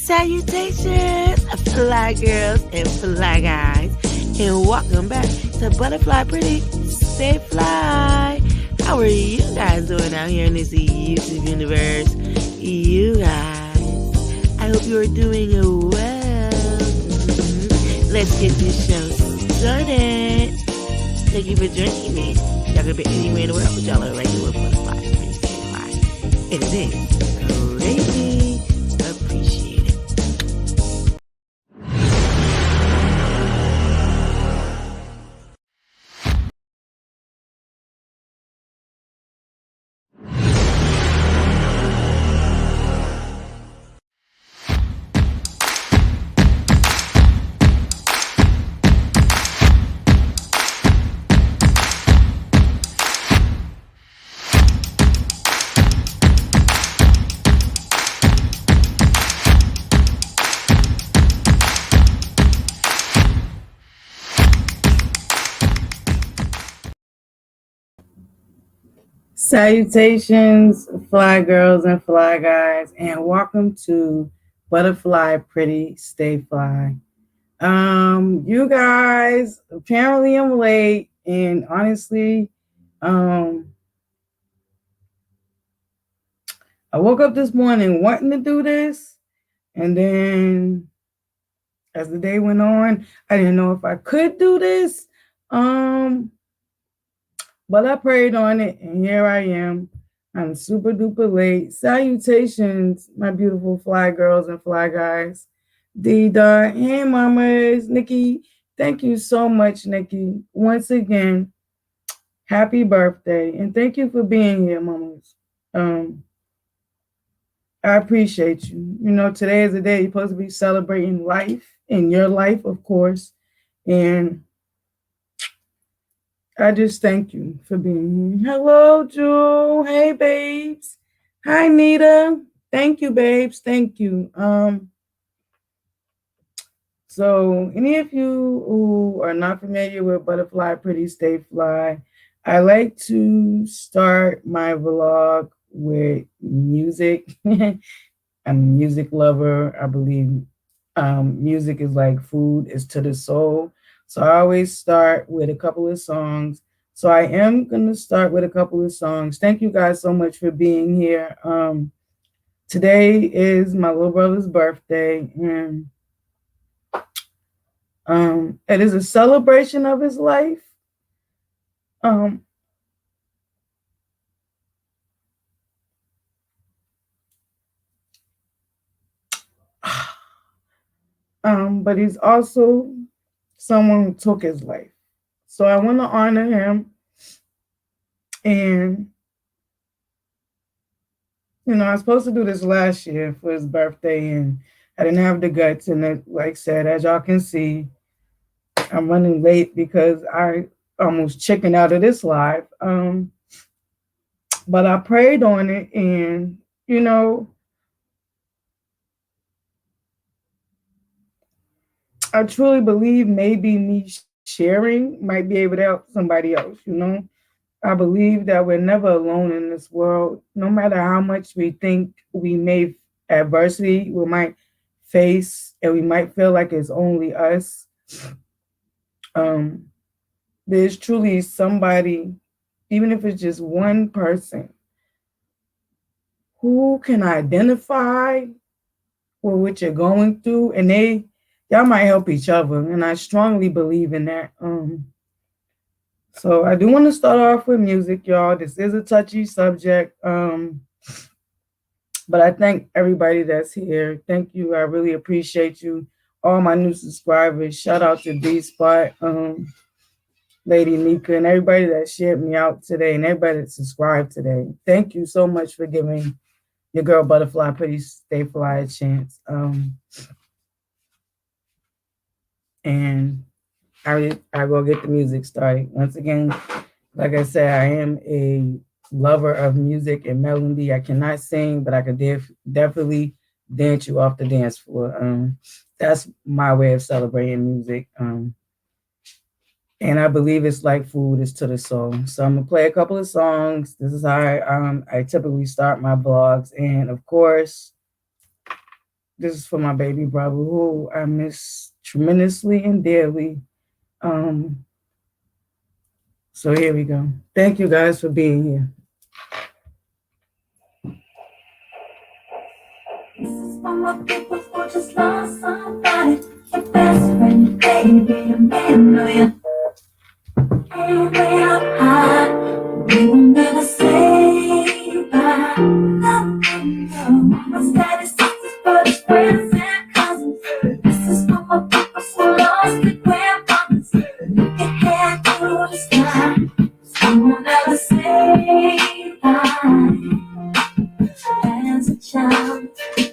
Salutations, fly girls and fly guys, and welcome back to Butterfly Pretty Stay Fly. How are you guys doing out here in this YouTube universe? You guys, I hope you are doing well. Let's get this show started. Thank you for joining me. Y'all could be anywhere in the world, but y'all are right here with Butterfly Pretty Stay Fly. And it is crazy. Appreciate it. Salutations, fly girls and fly guys, and welcome to Butterfly Pretty Stay Fly. You guys, apparently I'm late, and honestly, I woke up this morning wanting to do this, and then as the day went on, I didn't know if I could do this. But I prayed on it, and here I am. I'm super duper late. Salutations, my beautiful fly girls and fly guys. D-Dot, hey mamas, Nikki. Thank you so much, Nikki. Once again, happy birthday. And thank you for being here, mamas. I appreciate you. You know, today is the day you're supposed to be celebrating life, in your life, of course. And I just thank you for being here. Hello, Jewel. Hey, babes. Hi, Nita. Thank you, babes. Thank you. So any of you who are not familiar with Butterfly Pretty Stay Fly, I like to start my vlog with music. I'm a music lover. I believe music is like food is to the soul. So I always start with a couple of songs. So I am going to start with a couple of songs. Thank you guys so much for being here. Today is my little brother's birthday, and it is a celebration of his life. But he's also someone who took his life. So I want to honor him. And, you know, I was supposed to do this last year for his birthday, and I didn't have the guts. And it, like I said, as y'all can see, I'm running late because I almost chickened out of this live. But I prayed on it, and, you know, I truly believe maybe me sharing might be able to help somebody else, you know. I believe that we're never alone in this world. No matter how much we think we may adversity, we might face, and we might feel like it's only us. There's truly somebody, even if it's just one person, who can identify with what you're going through, and y'all might help each other. And I strongly believe in that. So I do want to start off with music, y'all. This is a touchy subject. But I thank everybody that's here. Thank you. I really appreciate you. All my new subscribers. Shout out to D-Spot, Lady Nika, and everybody that shared me out today, and everybody that subscribed today. Thank you so much for giving your girl Butterfly Pretty Stay Fly a chance. And I will get the music started. Once again, like I said, I am a lover of music and melody. I cannot sing, but I can definitely dance you off the dance floor. That's my way of celebrating music. And I believe it's like food is to the soul. So I'm gonna play a couple of songs. This is how I typically start my vlogs. And of course, This is for my baby brother, who I miss tremendously and dearly. Um, so here we go. Thank you guys for being here. This is for my people who just lost somebody. Your best friend, baby, a man, know you. And way up high, we will never say bye. No, no, no. What's that? It's sisters, brothers, friends, and cousins. This is for my people who lost their grandfathers. Look ahead to the sky. We will never say bye. As a child,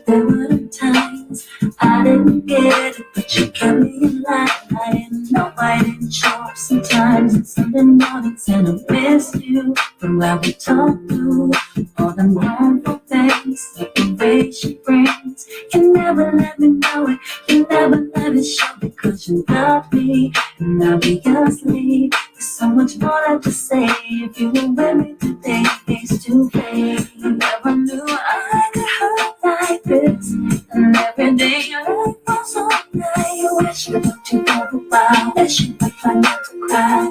there were the times I didn't get it, but you kept me alive. I didn't know, I didn't show up sometimes on Sunday mornings, and I miss you from where we talk through all the wonderful things that the way she brings. You never let me know it, you never let it show because you love me, and obviously there's so much more left to say if you were with me today, face to face. Never knew I could hurt like this, and every day your life was so nice. You wish you looked you over while, wish you would try not to cry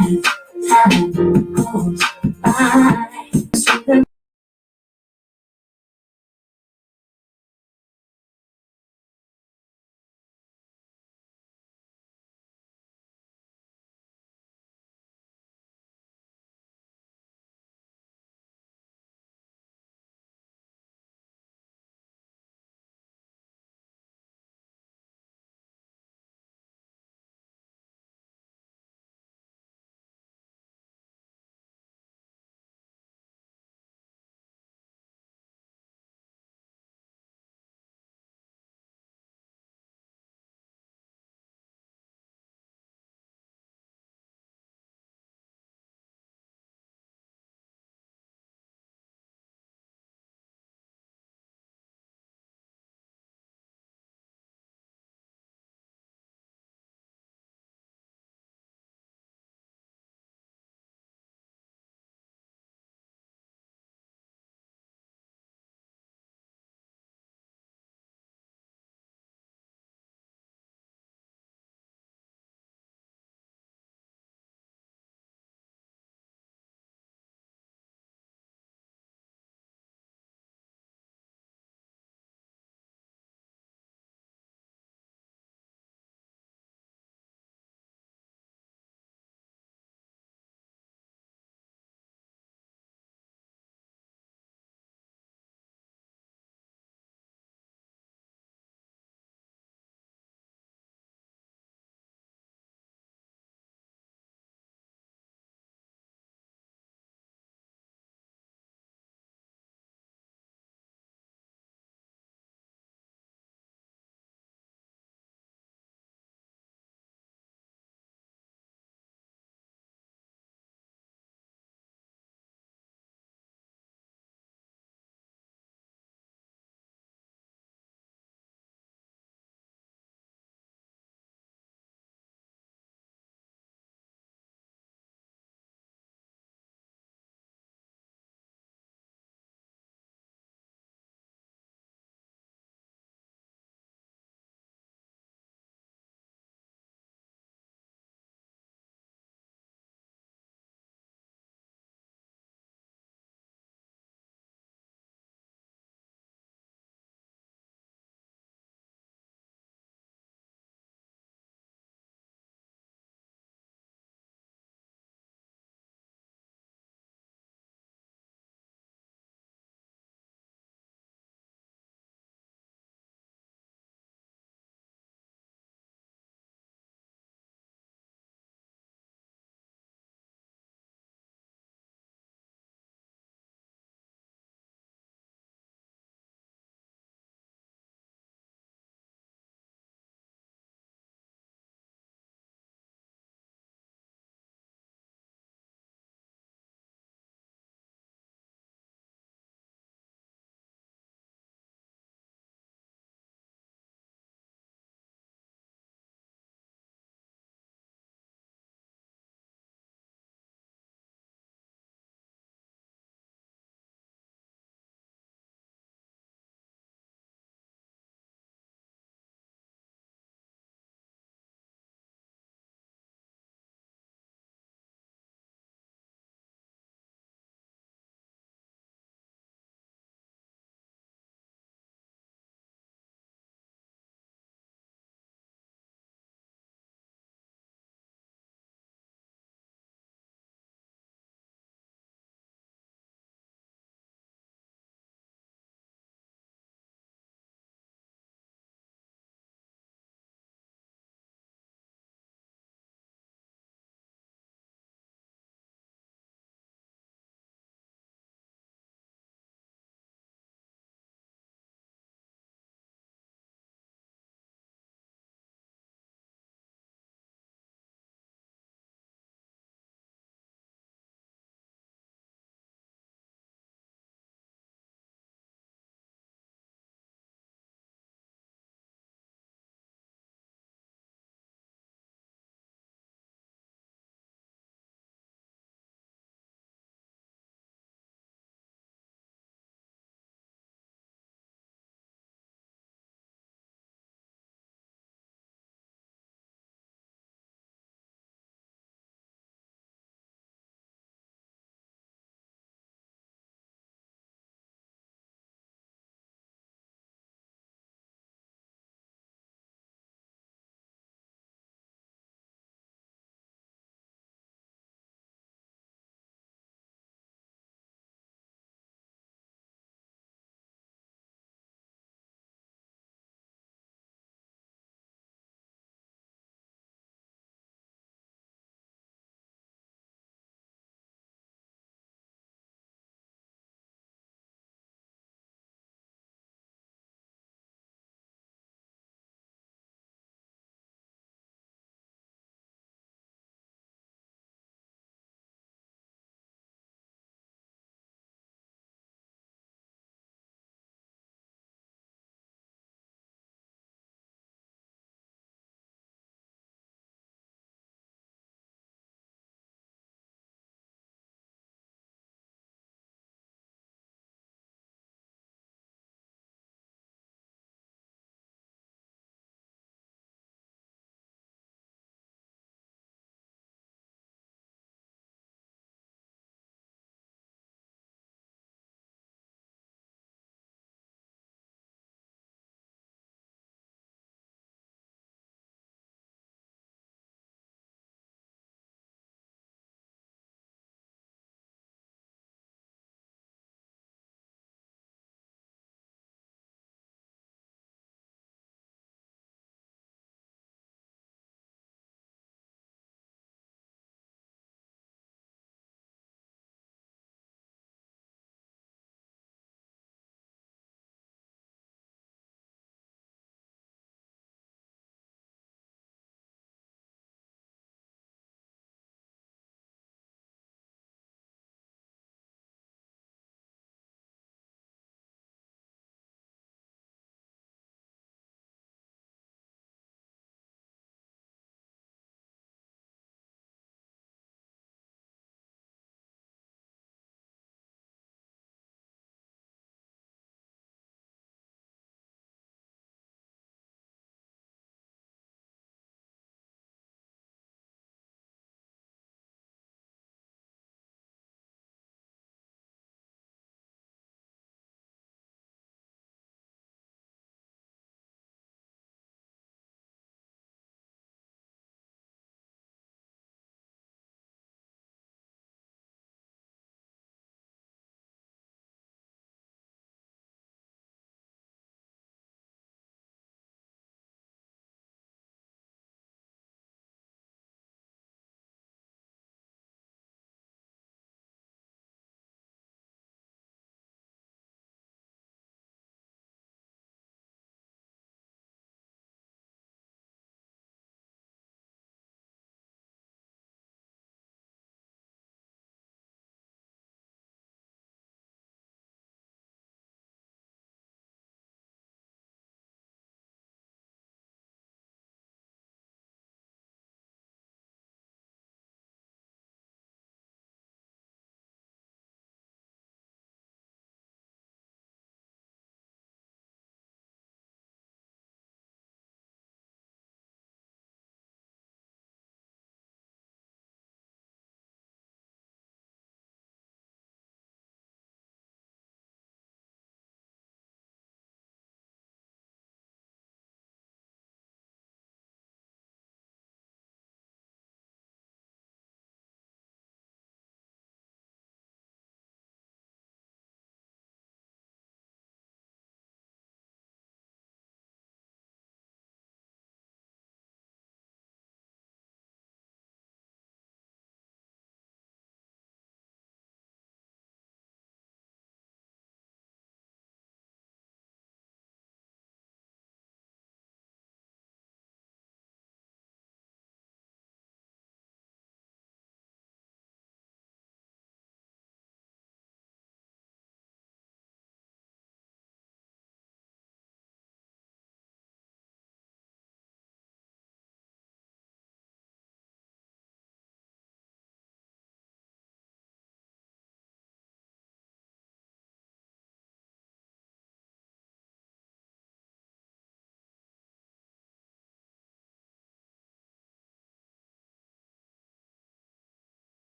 as time goes by. So the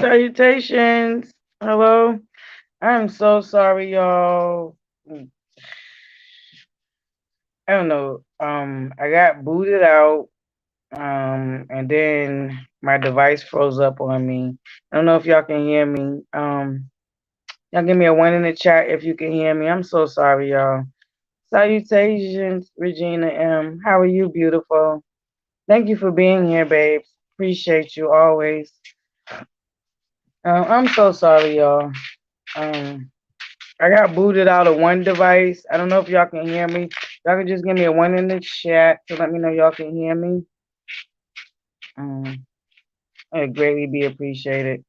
Salutations. Hello. I'm so sorry, y'all. I don't know. I got booted out. And then my device froze up on me. I don't know if y'all can hear me. Y'all give me a one in the chat if you can hear me. I'm so sorry, y'all. Salutations, Regina M. How are you, beautiful? Thank you for being here, babes. Appreciate you always. I'm so sorry, y'all. Um, I got booted out of one device. I don't know if y'all can hear me. Y'all can just give me a one in the chat to let me know y'all can hear me. It'd greatly be appreciated.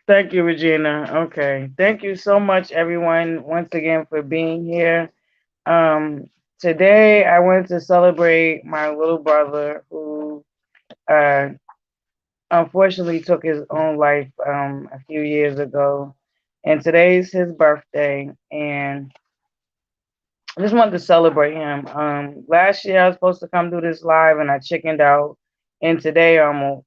Thank you, Regina. Okay. Thank you so much, everyone, once again for being here. Um, Today I wanted to celebrate my little brother who uh, unfortunately took his own life a few years ago. And today's his birthday. And I just wanted to celebrate him. Last year I was supposed to come do this live and I chickened out. And today I'm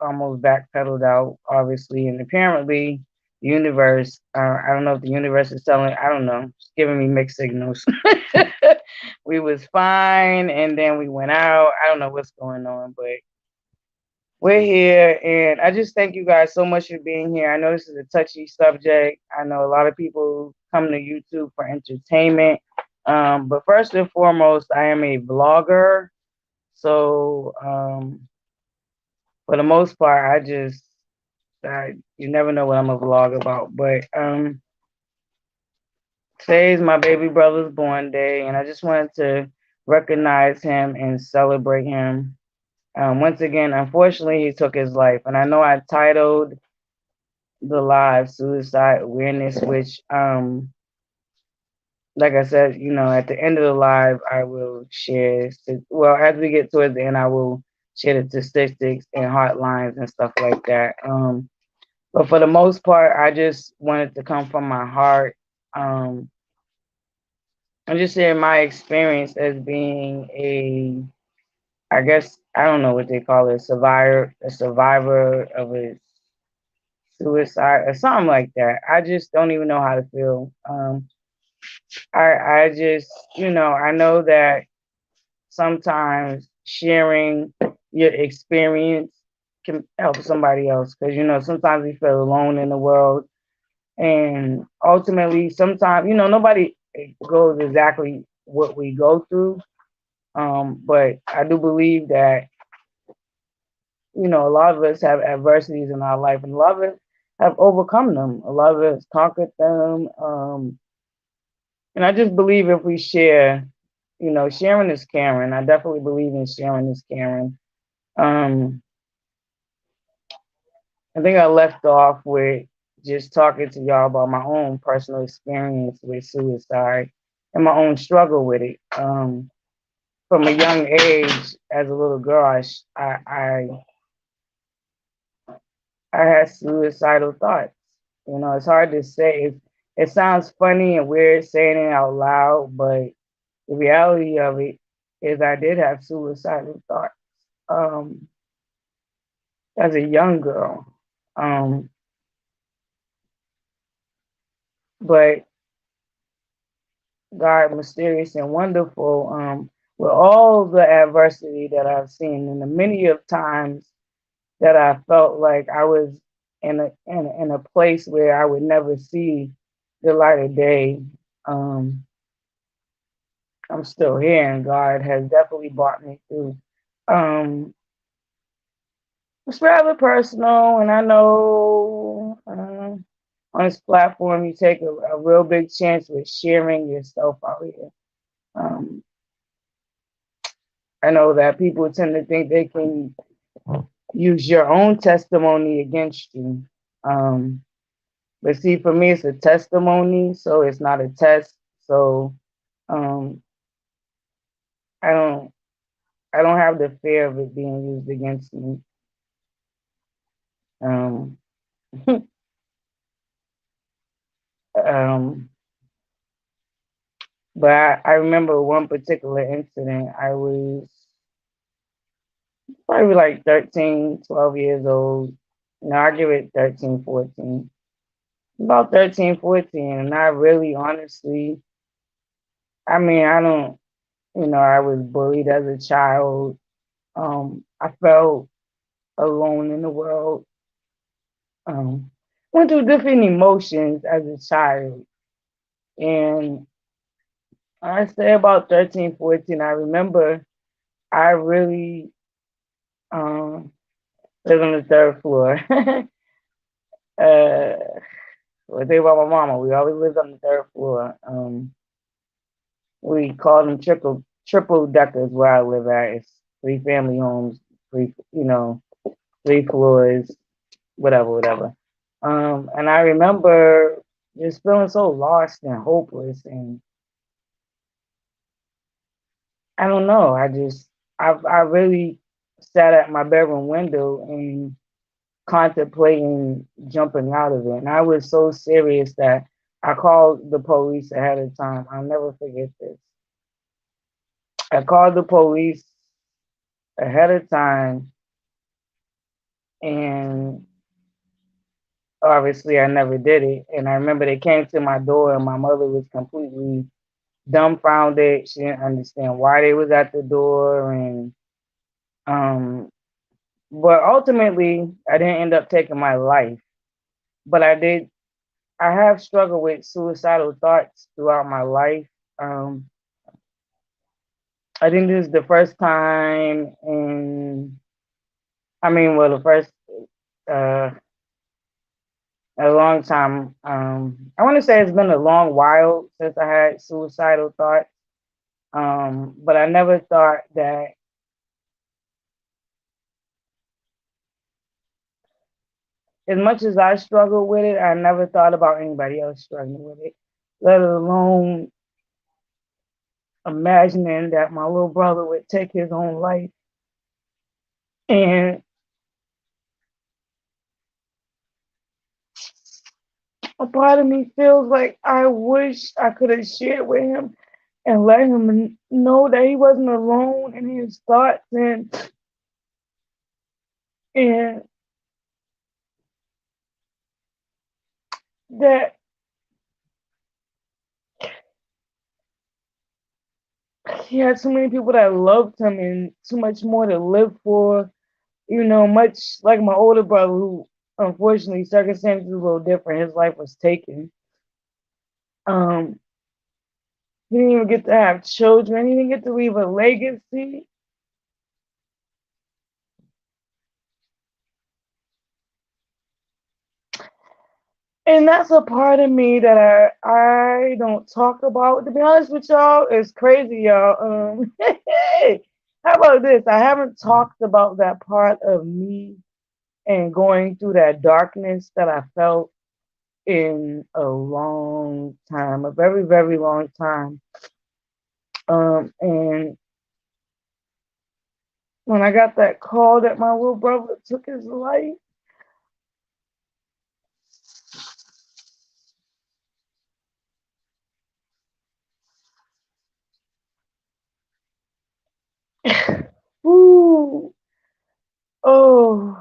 almost backpedaled out, obviously, and apparently the universe, I don't know if the universe is telling, I don't know, it's giving me mixed signals. We was fine, and then we went out. I don't know what's going on, but we're here, and I just thank you guys so much for being here. I know this is a touchy subject. I know a lot of people come to YouTube for entertainment, but first and foremost, I am a vlogger. So for the most part, you never know what I'm gonna vlog about. But today is my baby brother's born day, and I just wanted to recognize him and celebrate him. Once again, unfortunately, he took his life, and I know I titled the live "Suicide Awareness," which, like I said, at the end of the live, I will share. Well, as we get towards the end, I will share the statistics and hotlines and stuff like that. But for the most part, I just wanted to come from my heart. I'm just sharing my experience as being I guess, I don't know what they call it, a survivor of a suicide or something like that. I just don't even know how to feel. I just, I know that sometimes sharing your experience can help somebody else because, sometimes we feel alone in the world. And ultimately, sometimes, nobody goes exactly what we go through. But I do believe that, a lot of us have adversities in our life, and a lot of us have overcome them. A lot of us conquered them. And I just believe if we share, sharing is caring. I definitely believe in sharing is caring. Um, I think I left off with just talking to y'all about my own personal experience with suicide and my own struggle with it. From a young age, as a little girl, I had suicidal thoughts. It's hard to say. It sounds funny and weird saying it out loud, but the reality of it is I did have suicidal thoughts um, as a young girl. Um, but God, mysterious and wonderful, with all the adversity that I've seen and the many of times that I felt like I was in a place where I would never see the light of day. Um, I'm still here, and God has definitely brought me through. Um, it's rather personal, and I know on this platform you take a real big chance with sharing yourself out here. Um, I know that people tend to think they can use your own testimony against you. Um, but see, for me, it's a testimony, so it's not a test. So um, I don't. I don't have the fear of it being used against me. Um, um, but I remember one particular incident. I was probably like 13, 12 years old. No, I give it 13, 14. About 13, 14. And I really honestly, I mean, I don't, I was bullied as a child. I felt alone in the world. Um, went through different emotions as a child. And I say about 13, 14. I remember I really lived on the third floor. Well, they about my mama. We always lived on the third floor. We call them triple deckers where I live at. It's three family homes, three three floors, whatever, whatever. And I remember just feeling so lost and hopeless, and I don't know. I really sat at my bedroom window and contemplating jumping out of it, and I was so serious that I called the police ahead of time. I'll never forget this. I called the police ahead of time, and obviously I never did it. And I remember they came to my door, and my mother was completely dumbfounded. She didn't understand why they was at the door, and um, but ultimately I didn't end up taking my life. But I did. I have struggled with suicidal thoughts throughout my life. Um, I think this is the first time in. I mean, well, the first uh, a long time. I want to say it's been a long while since I had suicidal thoughts. But I never thought that as much as I struggled with it, I never thought about anybody else struggling with it, let alone imagining that my little brother would take his own life. And a part of me feels like I wish I could have shared with him and let him know that he wasn't alone in his thoughts, and that he had so many people that loved him and too much more to live for. Much like my older brother, who unfortunately circumstances a little different. His life was taken. Um, he didn't even get to have children. He didn't get to leave a legacy. And that's a part of me that I don't talk about. To be honest with y'all, it's crazy, y'all. How about this? I haven't talked about that part of me and going through that darkness that I felt in a long time, a very, very long time. And when I got that call that my little brother took his life, ooh, oh,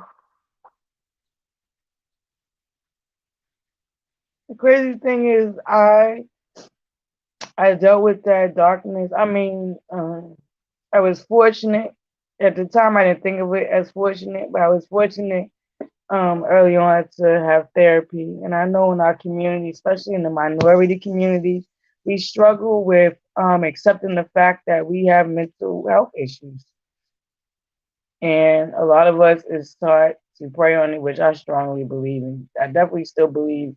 the crazy thing is I dealt with that darkness. I mean, I was fortunate at the time. I didn't think of it as fortunate, but I was fortunate early on to have therapy. And I know in our community, especially in the minority community, we struggle with accepting the fact that we have mental health issues. And a lot of us is taught to pray on it, which I strongly believe in. I definitely still believe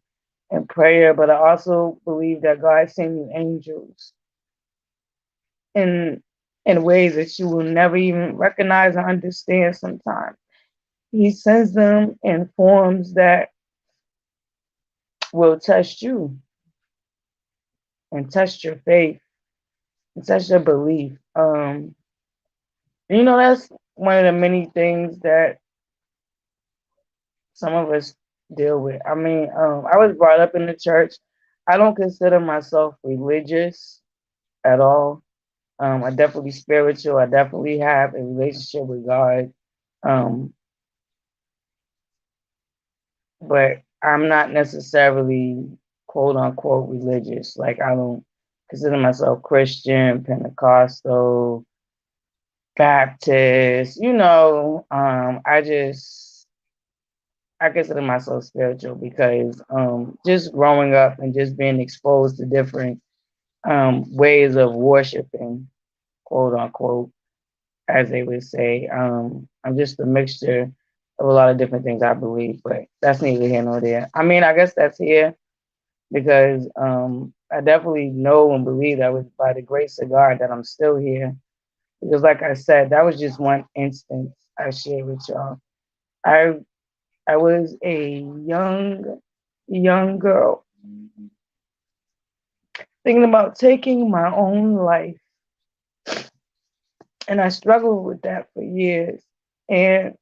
in prayer, but I also believe that God sent you angels in in ways that you will never even recognize or understand sometimes. He sends them in forms that will test you and test your faith and test your belief. That's one of the many things that some of us deal with. I mean, I was brought up in the church. I don't consider myself religious at all. I definitely spiritual. I definitely have a relationship with God. Um, but I'm not necessarily quote unquote religious. Like I don't consider myself Christian, Pentecostal, Baptist. I consider myself spiritual because just growing up and just being exposed to different ways of worshiping, quote unquote, as they would say. I'm just a mixture of a lot of different things I believe, but that's neither here nor there. I mean, I guess that's here because I definitely know and believe that was by the grace of God that I'm still here. Because, like I said, that was just one instance I shared with y'all. I I was a young girl thinking about taking my own life, and I struggled with that for years. And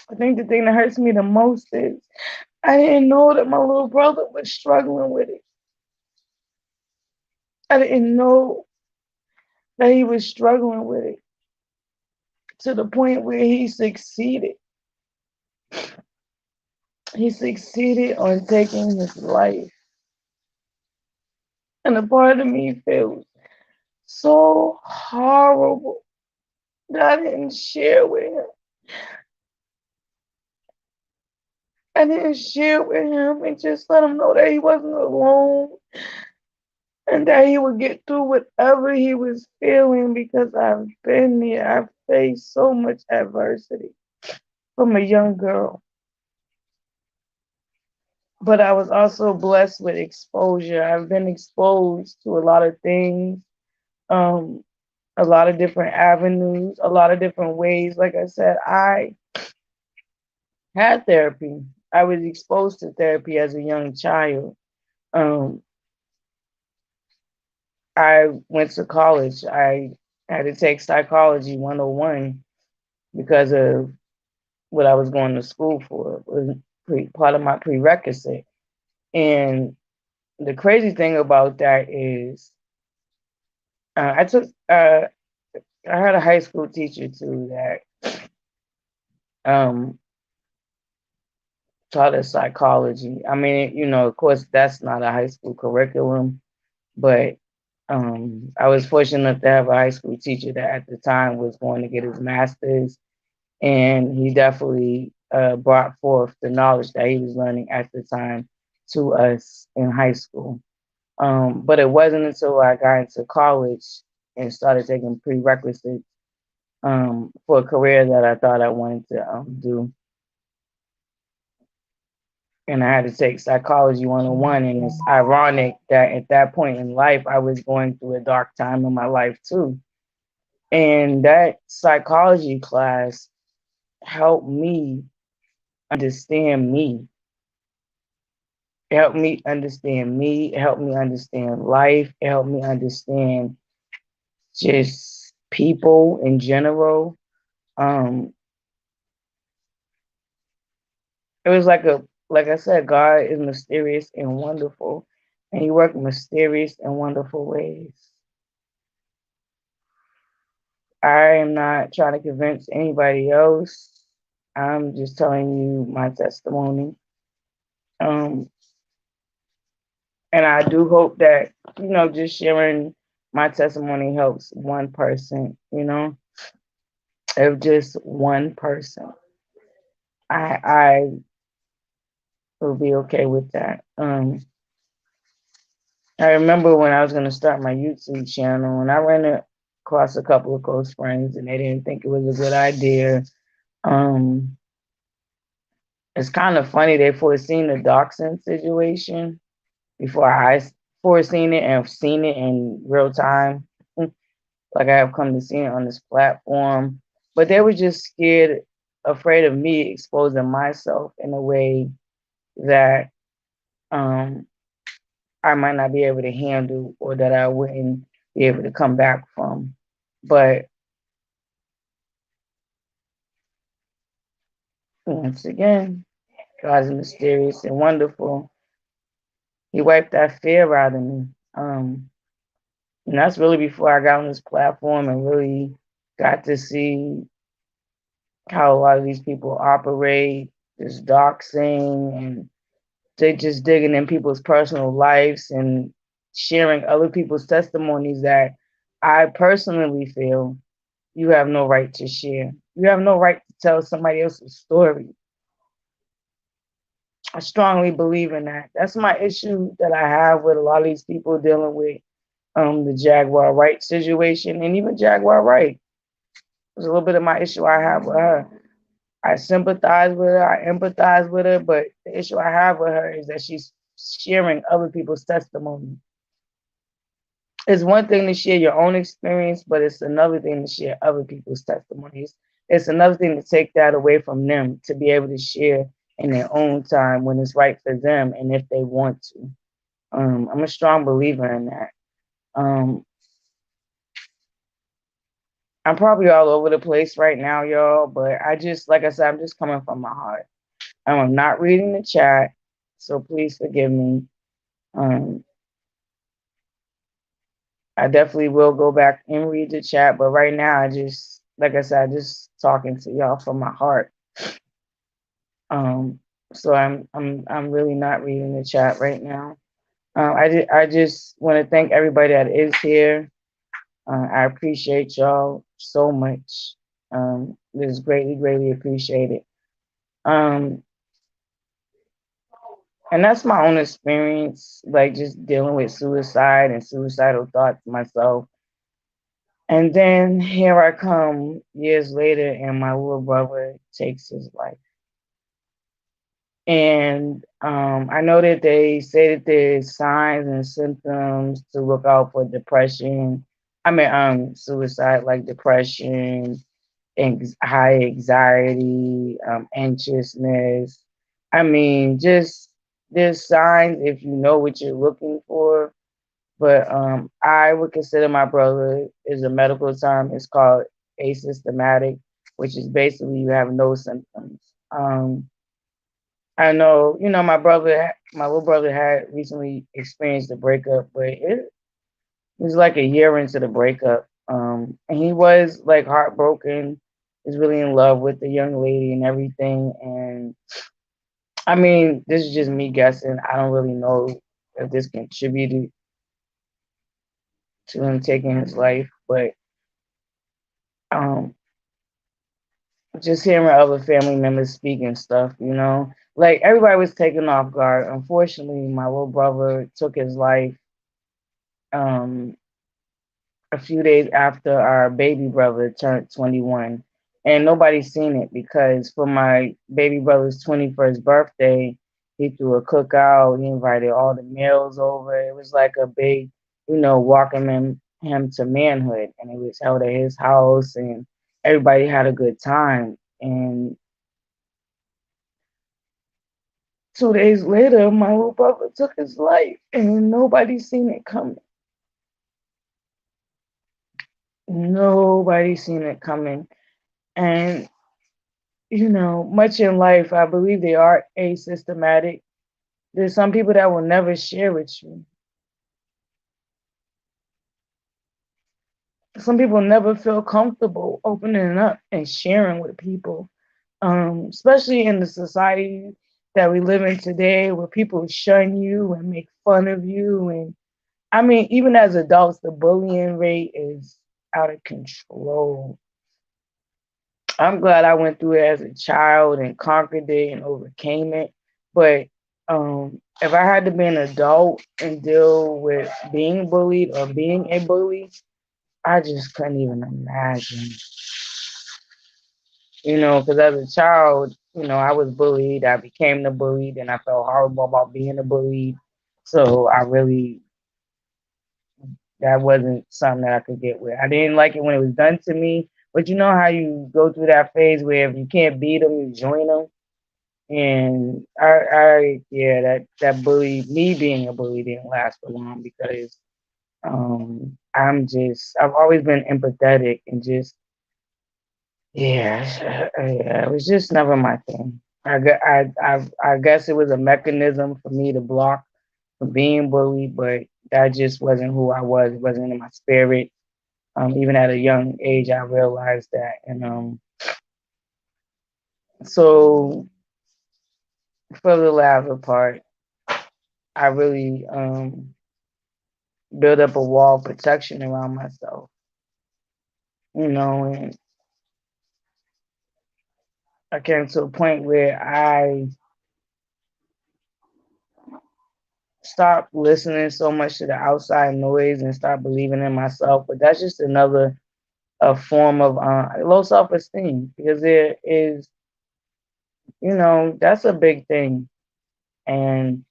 I think the thing that hurts me the most is I didn't know that my little brother was struggling with it. I didn't know that he was struggling with it to the point where he succeeded. He succeeded on taking his life. And a part of me feels so horrible that I didn't share with him. I didn't share with him and just let him know that he wasn't alone and that he would get through whatever he was feeling because I've been there. I've faced so much adversity from a young girl. But I was also blessed with exposure. I've been exposed to a lot of things, um, a lot of different avenues, a lot of different ways. Like I said, I had therapy. I was exposed to therapy as a young child. Um, I went to college. I had to take psychology 101 because of what I was going to school for. It was part of my prerequisite. And the crazy thing about that is I took I had a high school teacher too that um, taught us psychology. I mean, of course, that's not a high school curriculum, but I was fortunate enough to have a high school teacher that at the time was going to get his master's, and he definitely brought forth the knowledge that he was learning at the time to us in high school. But it wasn't until I got into college and started taking prerequisites for a career that I thought I wanted to do. And I had to take psychology 101. And it's ironic that at that point in life, I was going through a dark time in my life too. And that psychology class helped me understand me. It helped me understand me. It helped me understand life. It helped me understand just people in general. Um, it was like I said, God is mysterious and wonderful, and He worked mysterious and wonderful ways. I am not trying to convince anybody else. I'm just telling you my testimony. Um, and I do hope that, just sharing my testimony helps one person, if just one person. I will be okay with that. I remember when I was going to start my YouTube channel and I ran across a couple of close friends and they didn't think it was a good idea. Um, it's kind of funny they foreseen the doxing situation before I foreseen it and seen it in real time. Like I have come to see it on this platform, but they were just scared, afraid of me exposing myself in a way that um, I might not be able to handle or that I wouldn't be able to come back from. But Once again, God is mysterious and wonderful. He wiped that fear out of me. And that's really before I got on this platform and really got to see how a lot of these people operate, this doxing, and they just digging in people's personal lives and sharing other people's testimonies that I personally feel you have no right to share. You have no right to tell somebody else's story. I strongly believe in that. That's my issue that I have with a lot of these people dealing with the Jaguar Wright situation, and even Jaguar Wright. There's a little bit of my issue I have with her. I sympathize with her, I empathize with her, but the issue I have with her is that she's sharing other people's testimony. It's one thing to share your own experience, but it's another thing to share other people's testimonies. It's another thing to take that away from them to be able to share in their own time when it's right for them and if they want to. I'm a strong believer in that. Um, I'm probably all over the place right now, y'all, but I just, like I said, I'm just coming from my heart. I'm not reading the chat, so please forgive me. Um, I definitely will go back and read the chat, but right now, I just, like I said, I just talking to y'all from my heart. Um, so I'm really not reading the chat right now. I just want to thank everybody that is here. I appreciate y'all so much. It is greatly, greatly appreciated. Um, and that's my own experience, like just dealing with suicide and suicidal thoughts myself. And then here I come years later, and my little brother takes his life. And I know that they say that there's signs and symptoms to look out for depression. I mean, suicide, like depression, high anxiety, anxiousness. I mean, just there's signs if you know what you're looking for. But I would consider my brother is a medical term. It's called asymptomatic, which is basically you have no symptoms. I know, my brother, my little brother had recently experienced a breakup, but it was like a year into the breakup. And he was like heartbroken, was really in love with the young lady and everything. And I mean, this is just me guessing. I don't really know if this contributed to him taking his life, but um, just hearing other family members speak and stuff, like everybody was taken off guard. Unfortunately, my little brother took his life um, a few days after our baby brother turned 21. And nobody's seen it because for my baby brother's 21st birthday, he threw a cookout. He invited all the males over. It was like a big, welcoming him to manhood. And it was held at his house, and everybody had a good time. And 2 days later, my little brother took his life, and nobody's seen it coming. Nobody's seen it coming. And much in life, I believe they are asystematic. There's some people that will never share with you. Some people never feel comfortable opening up and sharing with people, especially in the society that we live in today, where people shun you and make fun of you. And I mean, even as adults, the bullying rate is out of control. I'm glad I went through it as a child and conquered it and overcame it. But if I had to be an adult and deal with being bullied or being a bully, I just couldn't even imagine. Because as a child, I was bullied. I became the bullied, and I felt horrible about being a bullied. So that wasn't something that I could get with. I didn't like it when it was done to me. But you know how you go through that phase where if you can't beat them, you join them. And yeah, that bully, me being a bully didn't last for long because I've always been empathetic and just Yeah, yeah, it was just never my thing. I guess it was a mechanism for me to block from being bullied, but that just wasn't who I was. It wasn't in my spirit. Even at a young age, I realized that, and so for the latter part, I really built up a wall of protection around myself, and I came to a point where I stopped listening so much to the outside noise and start believing in myself. But that's just another a form of low self esteem because there is, that's a big thing, and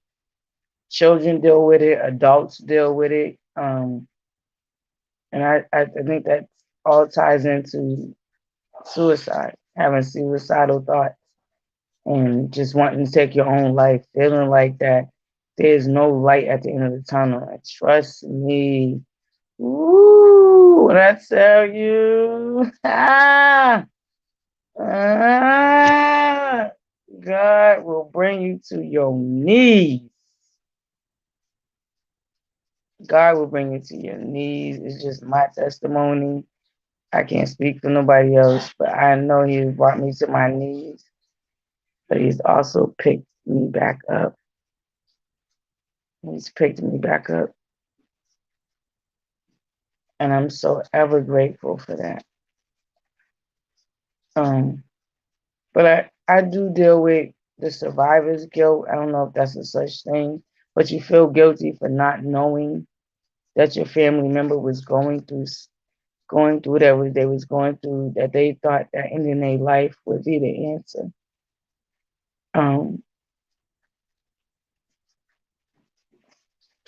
children deal with it, adults deal with it, and I think that all ties into suicide, having suicidal thoughts, and just wanting to take your own life, feeling like that there's no light at the end of the tunnel. And trust me, woo, when I tell you, ah, God will bring you to your knees. God will bring you to your knees. It's just my testimony. I can't speak for nobody else, but I know He's brought me to my knees. But He's also picked me back up. He's picked me back up. And I'm so ever grateful for that. Um, but I do deal with the survivor's guilt. I don't know if that's a such thing, but you feel guilty for not knowing that your family member was going through whatever they was going through, that they thought that ending their life would be the answer. Um,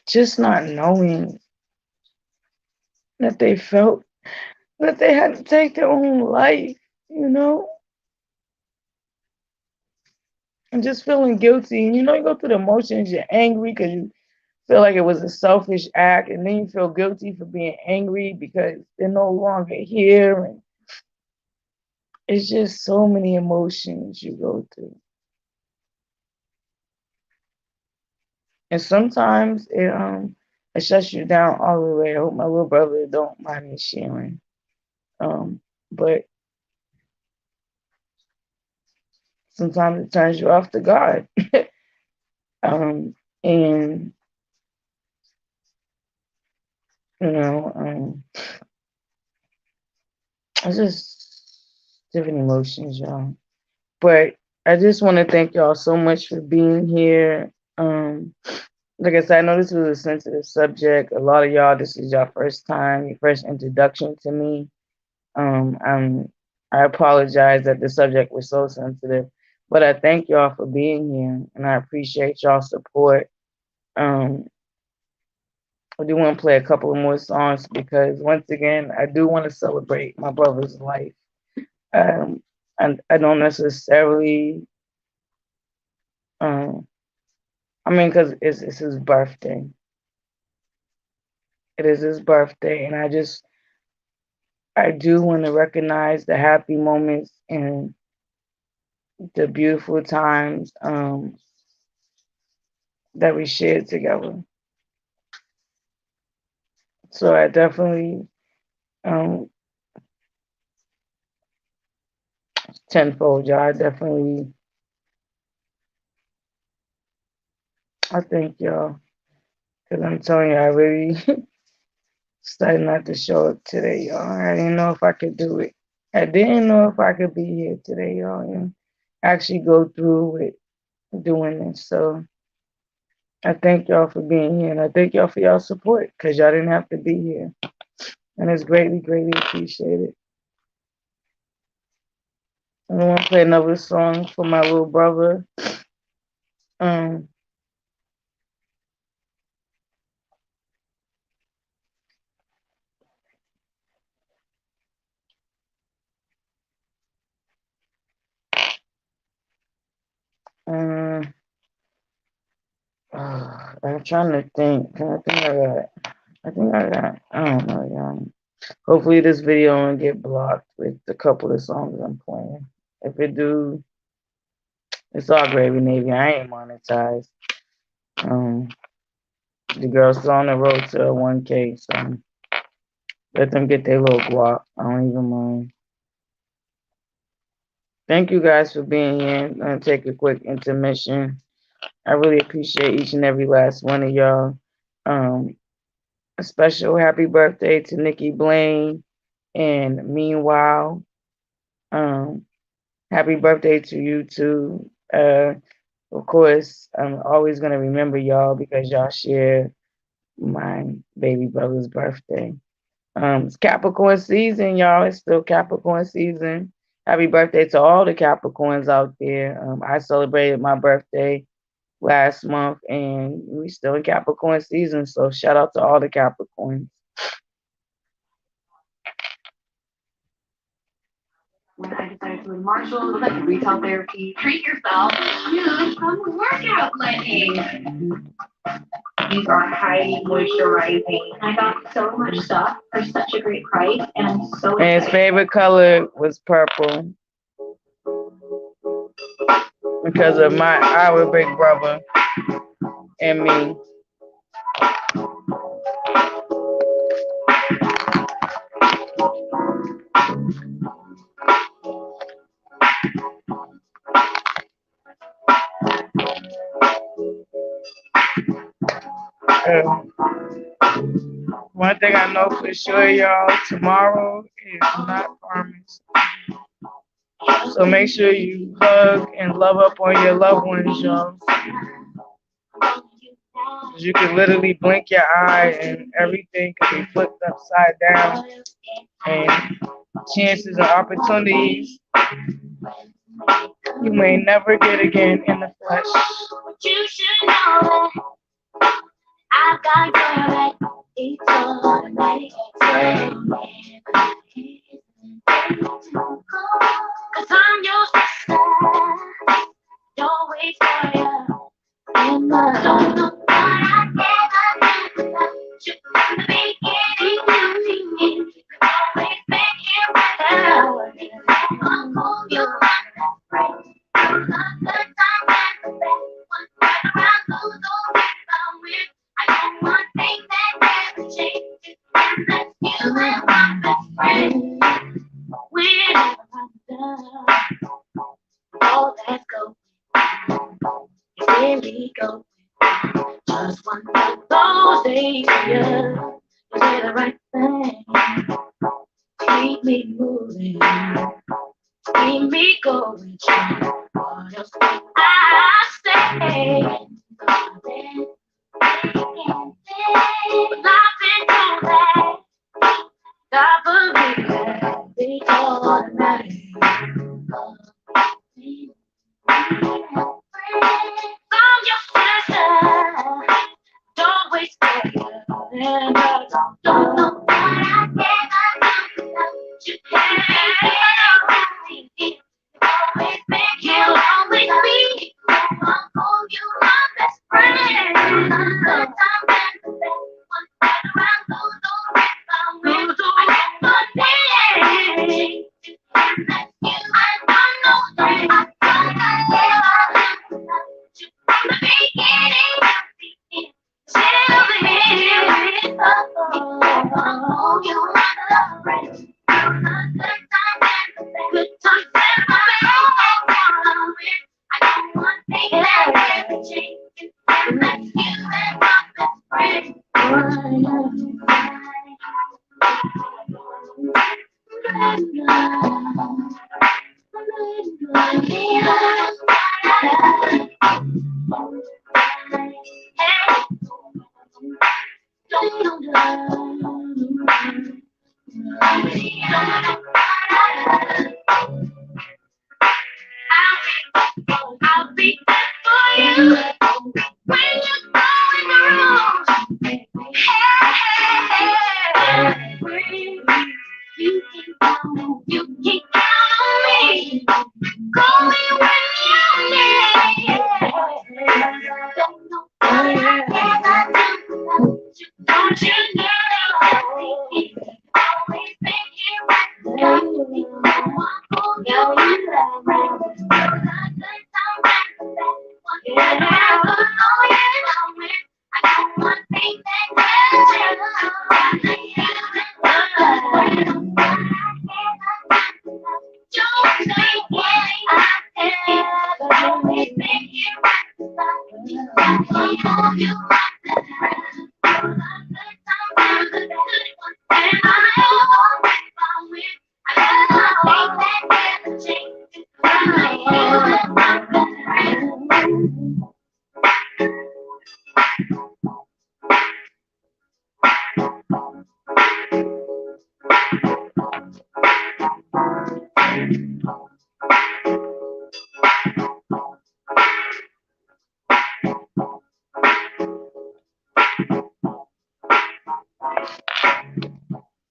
just not knowing that they felt that they had to take their own life, you know, and just feeling guilty. And you go through the emotions. You're angry because you feel like it was a selfish act, and then you feel guilty for being angry because they're no longer here, and it's just so many emotions you go through. And sometimes it shuts you down all the way. I hope my little brother don't mind me sharing. But sometimes it turns you off to God. um and you know it's just different emotions, y'all. But I just want to thank y'all so much for being here. Like I said, I know this was a sensitive subject. A lot of y'all, this is your first time, your first introduction to me. I apologize that the subject was so sensitive, but I thank y'all for being here, and I appreciate y'all support. Um, I do want to play a couple of more songs because once again, I do want to celebrate my brother's life. Um, and I don't necessarily, um, because it's his birthday. It is his birthday, and I do want to recognize the happy moments and the beautiful times that we shared together. So I definitely um, tenfold, y'all. I thank y'all because I'm telling you, I really started not to show up today, y'all. I didn't know if I could do it. I didn't know if I could be here today, y'all, and actually go through with doing this. So I thank y'all for being here, and I thank y'all for y'all support because y'all didn't have to be here, and it's greatly, greatly appreciated. And I want to play another song for my little brother. Um, uh, I'm trying to think. I think I got. I don't know, y'all. Hopefully this video won't get blocked with a couple of songs I'm playing. If it do, it's all gravy, Navy. I ain't monetized. The girls on the road to 1K, so let them get their little guap. I don't even mind. Thank you guys for being here. I'm gonna take a quick intermission. I really appreciate each and every last one of y'all. A special happy birthday to Nikki Blaine, and meanwhile, happy birthday to you too. Of course, I'm always gonna remember y'all because y'all share my baby brother's birthday. It's Capricorn season, y'all. It's still Capricorn season. Happy birthday to all the Capricorns out there. I celebrated my birthday last month, and we still in Capricorn season. So shout out to all the Capricorns. When I decided to leave Marshall, it was like retail therapy. Treat yourself to some workout leggings. These are highly moisturizing. I got so much stuff for such a great price, and I'm so excited. And his favorite color was purple because of our big brother and me. One thing I know for sure, y'all, tomorrow is not promised. So make sure you hug and love up on your loved ones, y'all. You can literally blink your eye and everything could be flipped upside down. And chances and opportunities you may never get again in the flesh. You should know that I've got your back. It's automatic. Cause I'm your sister. Don't wait for you. And I don't know what I ever do without you. From the beginning, always been here without you. I'll call you my best friend. Good time and the bad one. Right around those old I'm with. I know one thing that never changes, and that's you and my best friend. Whenever I'm done, all that's going, is really going. Just one of those days, yeah, you say the right thing. Keep me moving, keep me going. What else can I say? But I've been told that I believe that it's automatic. I'm your sister. Don't waste your and I don't know what I ever do without you. Always been, you'll always be. I'll call you my best friend. Good time and the bad one. Right around those doors, I'm with one day. And that's you. I don't know that I don't know without you. From the beginning, till the end. Oh, you are the friend. Good time and the bad. Good time and the bad. I know one thing that never changes, and that's you and my best friend. I'll be there for you when you're going the road. You can count on me. Call me when you need. Don't know what I ever do without you. Don't you know? move you like that. Good times and the good ones. And I won't keep on with. I ain't that never change.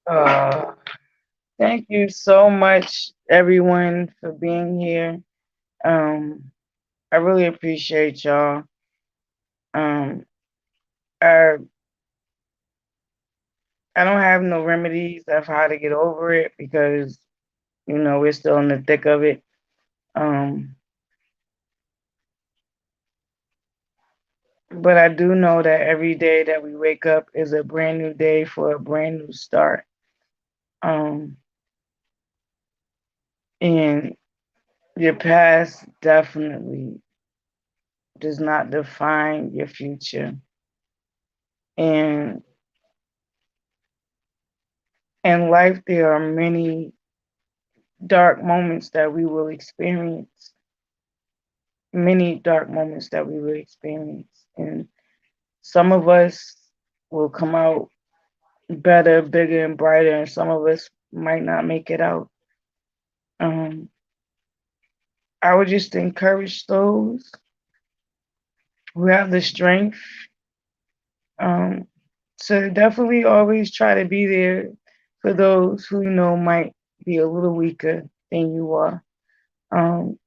Uh, Thank you so much, everyone, for being here. Um, I really appreciate y'all. Um, I I don't have no remedies of how to get over it because we're still in the thick of it. Um, but I do know that every day that we wake up is a brand new day for a brand new start. Um, and your past definitely does not define your future. And in life, there are many dark moments that we will experience, many dark moments that we will experience. And some of us will come out better, bigger, and brighter, and some of us might not make it out. Um, I would just encourage those who have the strength um, to definitely always try to be there for those who might be a little weaker than you are. Um,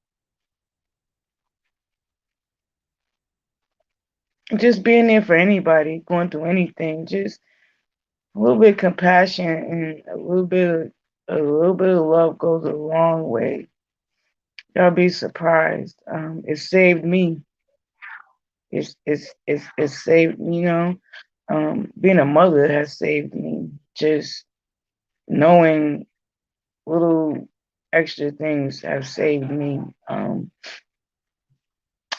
just being there for anybody going through anything, just a little bit of compassion and a little bit of love goes a long way. Y'all be surprised. It saved me. It's saved me. Being a mother has saved me. Just knowing little extra things have saved me.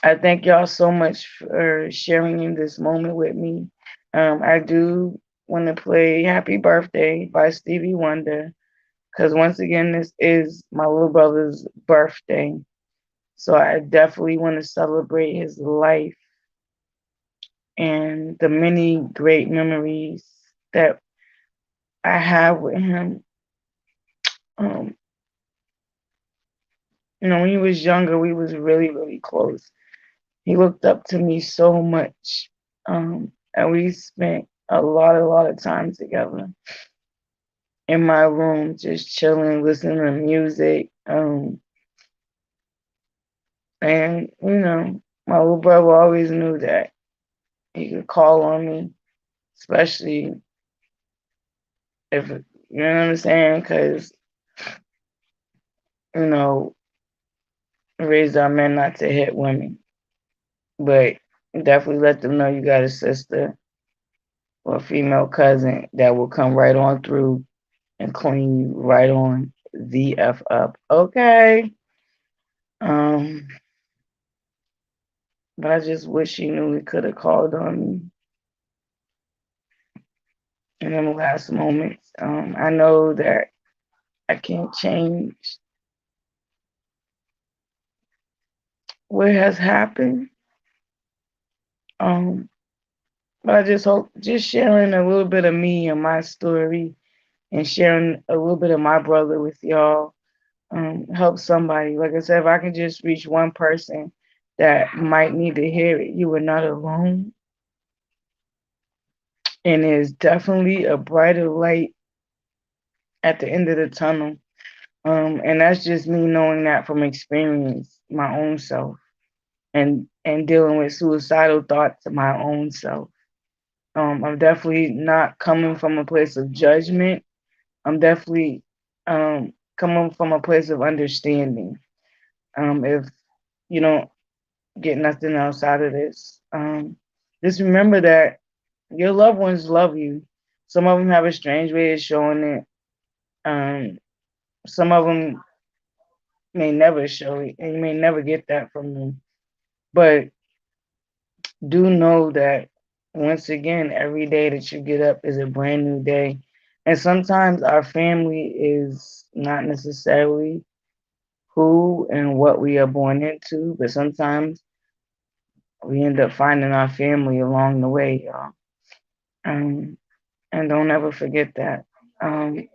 I thank y'all so much for sharing in this moment with me. I do want to play Happy Birthday by Stevie Wonder because once again, this is my little brother's birthday. So I definitely want to celebrate his life and the many great memories that I have with him. Um, when he was younger, we was really, really close. He looked up to me so much. And we spent a lot of time together in my room, just chilling, listening to music. And my little brother always knew that he could call on me, especially if you know what I'm saying, because you know, raised our men not to hit women, but definitely let them know you got a sister or a female cousin that will come right on through and clean you right on the F up. Okay. Um, but I just wish he knew he could have called on me in the last moments. I know that I can't change what has happened. Um, but I just hope just sharing a little bit of me and my story and sharing a little bit of my brother with y'all help somebody. Like I said, if I can just reach one person that might need to hear it, you are not alone. And there's definitely a brighter light at the end of the tunnel. And that's just me knowing that from experience, my own self, and dealing with suicidal thoughts of my own self. I'm definitely not coming from a place of judgment. I'm definitely coming from a place of understanding. If you don't get nothing else out of this, just remember that your loved ones love you. Some of them have a strange way of showing it. Some of them may never show it, and you may never get that from them. But do know that once again, every day that you get up is a brand new day. And sometimes our family is not necessarily who and what we are born into, but sometimes we end up finding our family along the way, y'all. Um, and don't ever forget that. Um,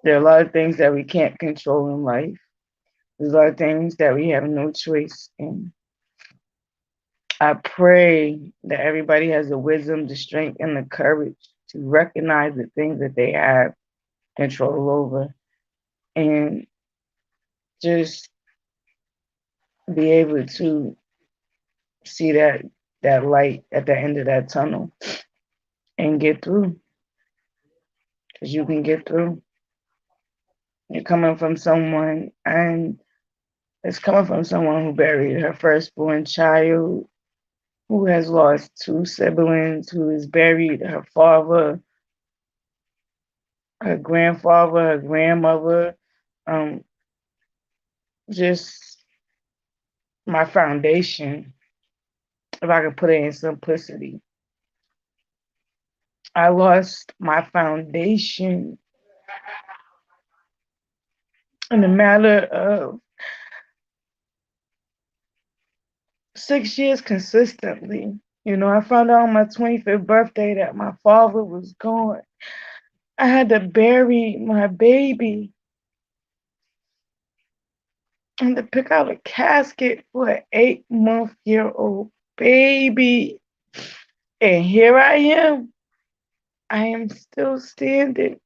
there are a lot of things that we can't control in life. There's a lot of things that we have no choice in. I pray that everybody has the wisdom, the strength, and the courage to recognize the things that they have control over and just be able to see that light at the end of that tunnel and get through, because you can get through. You're coming from someone, and it's coming from someone who buried her firstborn child, who has lost two siblings, who has buried her father, her grandfather, her grandmother. Um, just my foundation, if I could put it in simplicity. I lost my foundation in a matter of 6 years consistently. You know, I found out on my 25th birthday that my father was gone. I had to bury my baby and to pick out a casket for an 8-month-old baby. And here I am. I am still standing.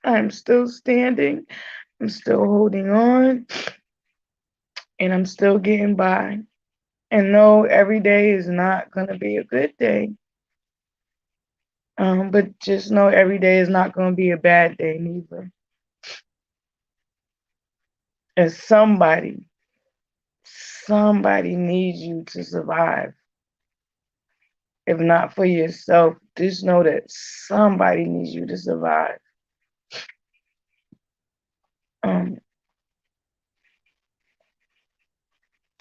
I'm still standing. I'm still holding on. And I'm still getting by. And no, every day is not going to be a good day. But just know every day is not going to be a bad day neither. And somebody needs you to survive. If not for yourself, just know that somebody needs you to survive. Um,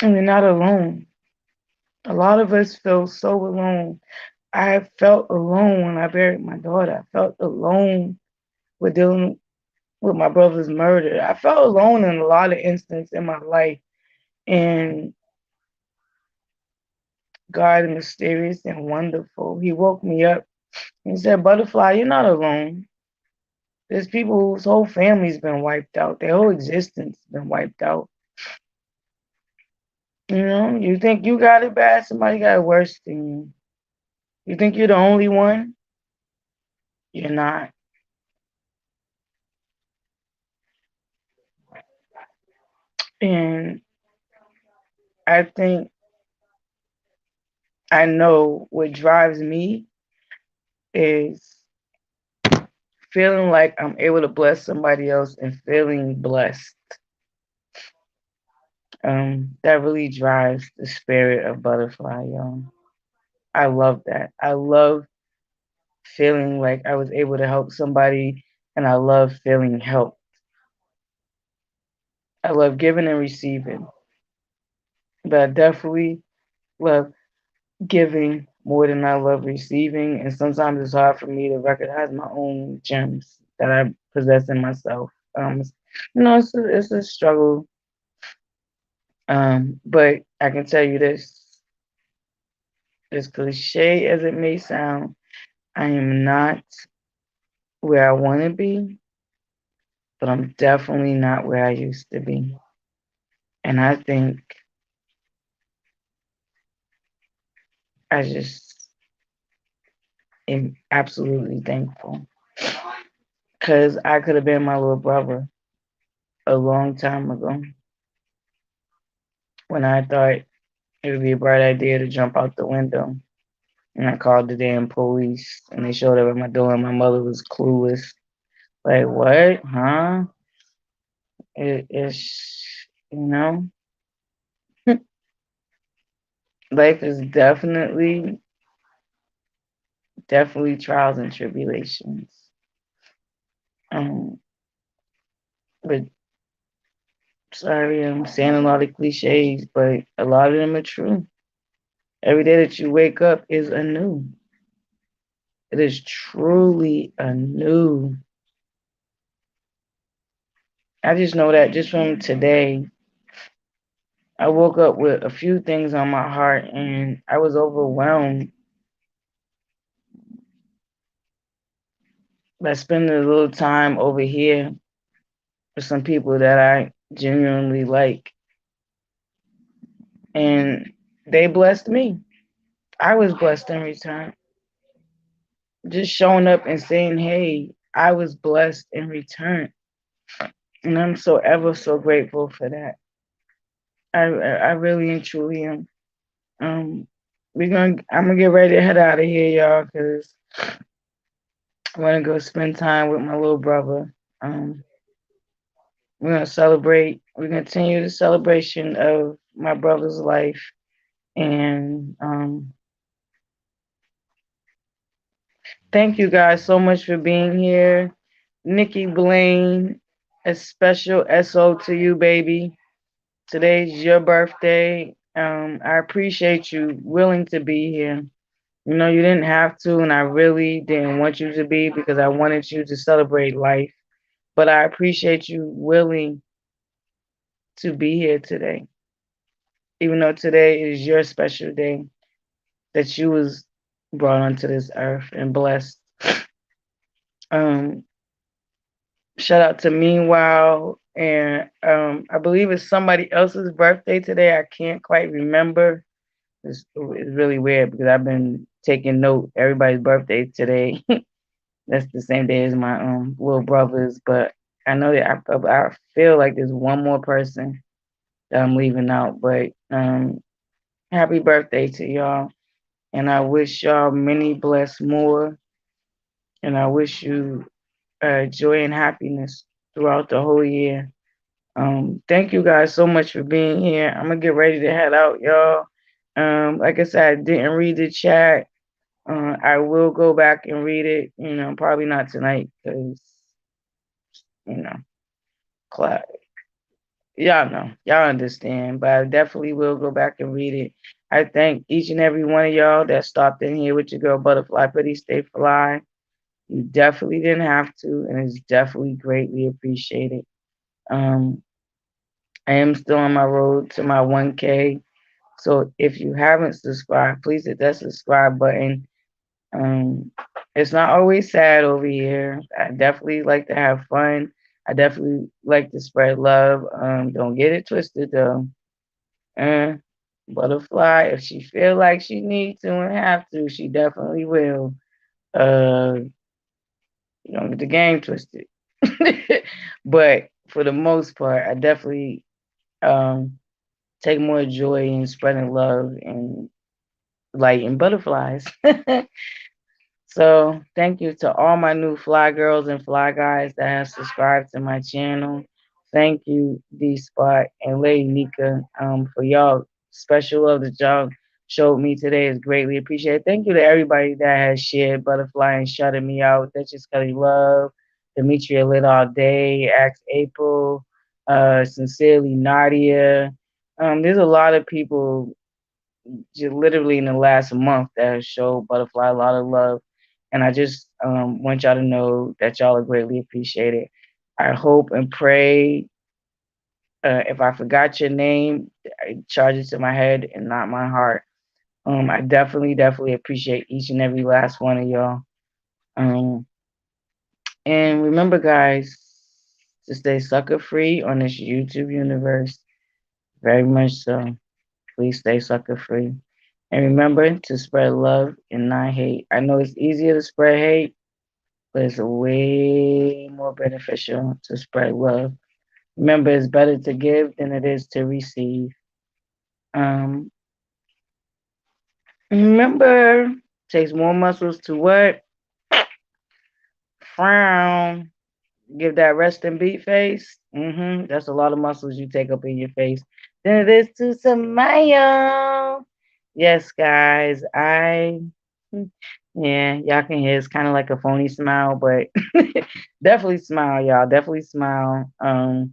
and you're not alone. A lot of us feel so alone. I felt alone when I buried my daughter. I felt alone with dealing with my brother's murder. I felt alone in a lot of instances in my life. And God is mysterious and wonderful. He woke me up and said, Butterfly, you're not alone. There's people whose whole family's been wiped out. Their whole existence has been wiped out. You know, you think you got it bad, somebody got it worse than you. You think you're the only one? You're not. And I think I know what drives me is feeling like I'm able to bless somebody else and feeling blessed. That really drives the spirit of Butterfly, y'all. I love that. I love feeling like I was able to help somebody, and I love feeling helped. I love giving and receiving, but I definitely love giving more than I love receiving. And sometimes it's hard for me to recognize my own gems that I possess in myself. It's a struggle. But I can tell you this, as cliche as it may sound, I am not where I want to be, but I'm definitely not where I used to be. And I think I just am absolutely thankful, because I could have been my little brother a long time ago when I thought it would be a bright idea to jump out the window. And I called the damn police, and they showed up at my door, and my mother was clueless. Like, what? Huh? It's, life is definitely trials and tribulations. Um, but sorry, I'm saying a lot of cliches, but a lot of them are true. Every day that you wake up is anew. It is truly anew. I just know that just from today, I woke up with a few things on my heart and I was overwhelmed by spending a little time over here with some people that I genuinely like. And they blessed me. I was blessed in return. Just showing up and saying, hey, I was blessed in return. And I'm so ever so grateful for that. I really and truly am. Um, I'm gonna get ready to head out of here, y'all, because I want to go spend time with my little brother. Um, we're gonna celebrate. We're gonna continue the celebration of my brother's life, and thank you guys so much for being here. Nikki Blaine, a special SO to you, baby. Today's your birthday. I appreciate you willing to be here. You know, you didn't have to, and I really didn't want you to be because I wanted you to celebrate life. But I appreciate you willing to be here today, even though today is your special day that you was brought onto this earth and blessed. Um, Shout out to Meanwhile, and I believe it's somebody else's birthday today. I can't quite remember. It's really weird because I've been taking note everybody's birthday today. That's the same day as my little brothers, but I know that I feel like there's one more person that I'm leaving out. But happy birthday to y'all, and I wish y'all many blessed more, and I wish you joy and happiness throughout the whole year. Thank you guys so much for being here. I'm gonna get ready to head out, y'all. Like I said, I didn't read the chat. I will go back and read it. You know, probably not tonight because you know, class. Y'all know, y'all understand. But I definitely will go back and read it. I thank each and every one of y'all that stopped in here with your girl Butterfly Pretty Stay Fly. You definitely didn't have to, and it's definitely greatly appreciated. Um, I am still on my road to my 1K. So if you haven't subscribed, please hit that subscribe button. Um, it's not always sad over here. I definitely like to have fun. I definitely like to spread love. Don't get it twisted though. Uh, Butterfly, if she feel like she needs to and have to, she definitely will. Uh, you don't get the game twisted. But for the most part, I definitely um take more joy in spreading love and light and butterflies. So thank you to all my new fly girls and fly guys that have subscribed to my channel. Thank you, D Spot and Lady Nika, for y'all special love that y'all showed me today is greatly appreciated. Thank you to everybody that has shared Butterfly and shouted me out. That's just Kelly Love, Demetria Lit All Day, Axe April, Sincerely Nadia. There's a lot of people just literally in the last month that has showed Butterfly a lot of love. And I just want y'all to know that y'all are greatly appreciated. I hope and pray if I forgot your name, I charge it to my head and not my heart. I definitely appreciate each and every last one of y'all. Um, and remember, guys, to stay sucker free on this YouTube universe. Very much so. Please stay sucker free. And remember to spread love and not hate. I know it's easier to spread hate, but it's way more beneficial to spread love. Remember, it's better to give than it is to receive. Um, Remember, takes more muscles to what? Frown. Give that rest and beat face. That's a lot of muscles you take up in your face. Than it is to smile. Yes, guys, yeah, y'all can hear it's kind of like a phony smile, but definitely smile, y'all. Definitely smile. Once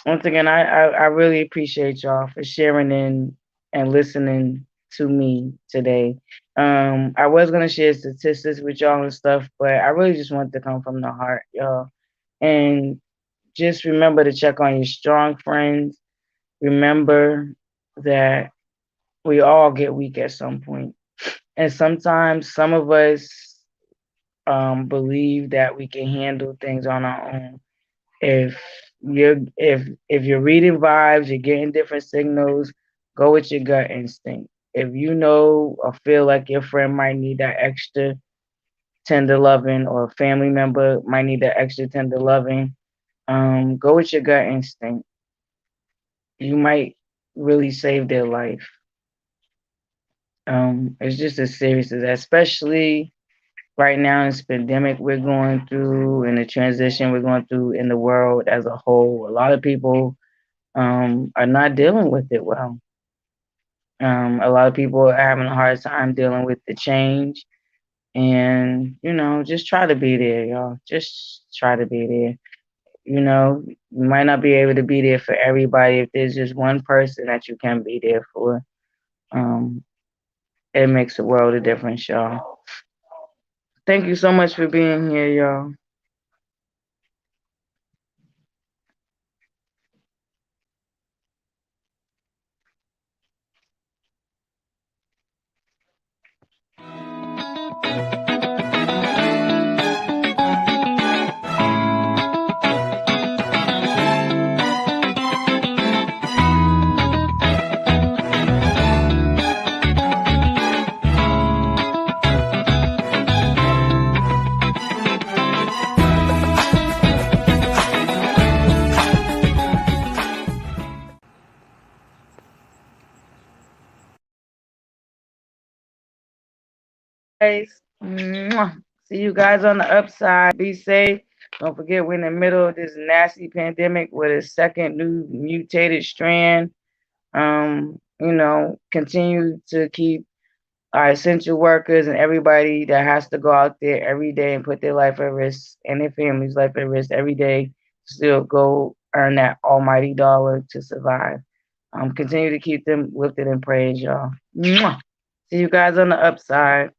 again, I really appreciate y'all for sharing in and listening to me today. I was gonna share statistics with y'all and stuff, but I really just want to come from the heart, y'all. And just remember to check on your strong friends. Remember that we all get weak at some point. And sometimes some of us believe that we can handle things on our own. If if you're reading vibes, you're getting different signals, go with your gut instinct. If you know or feel like your friend might need that extra tender loving or a family member might need that extra tender loving, go with your gut instinct. You might really save their life. It's just as serious as that, especially right now in this pandemic we're going through and the transition we're going through in the world as a whole. A lot of people are not dealing with it well. A lot of people are having a hard time dealing with the change. And, just try to be there, y'all. Just try to be there. You might not be able to be there for everybody. If there's just one person that you can be there for, um, it makes a world of difference, y'all. Thank you so much for being here, y'all. Guys, mwah. See you guys on the upside. Be safe. Don't forget we're in the middle of this nasty pandemic with a second new mutated strand. Continue to keep our essential workers and everybody that has to go out there every day and put their life at risk and their family's life at risk every day to still go earn that almighty dollar to survive. Continue to keep them lifted in praise, y'all. Mwah. See you guys on the upside.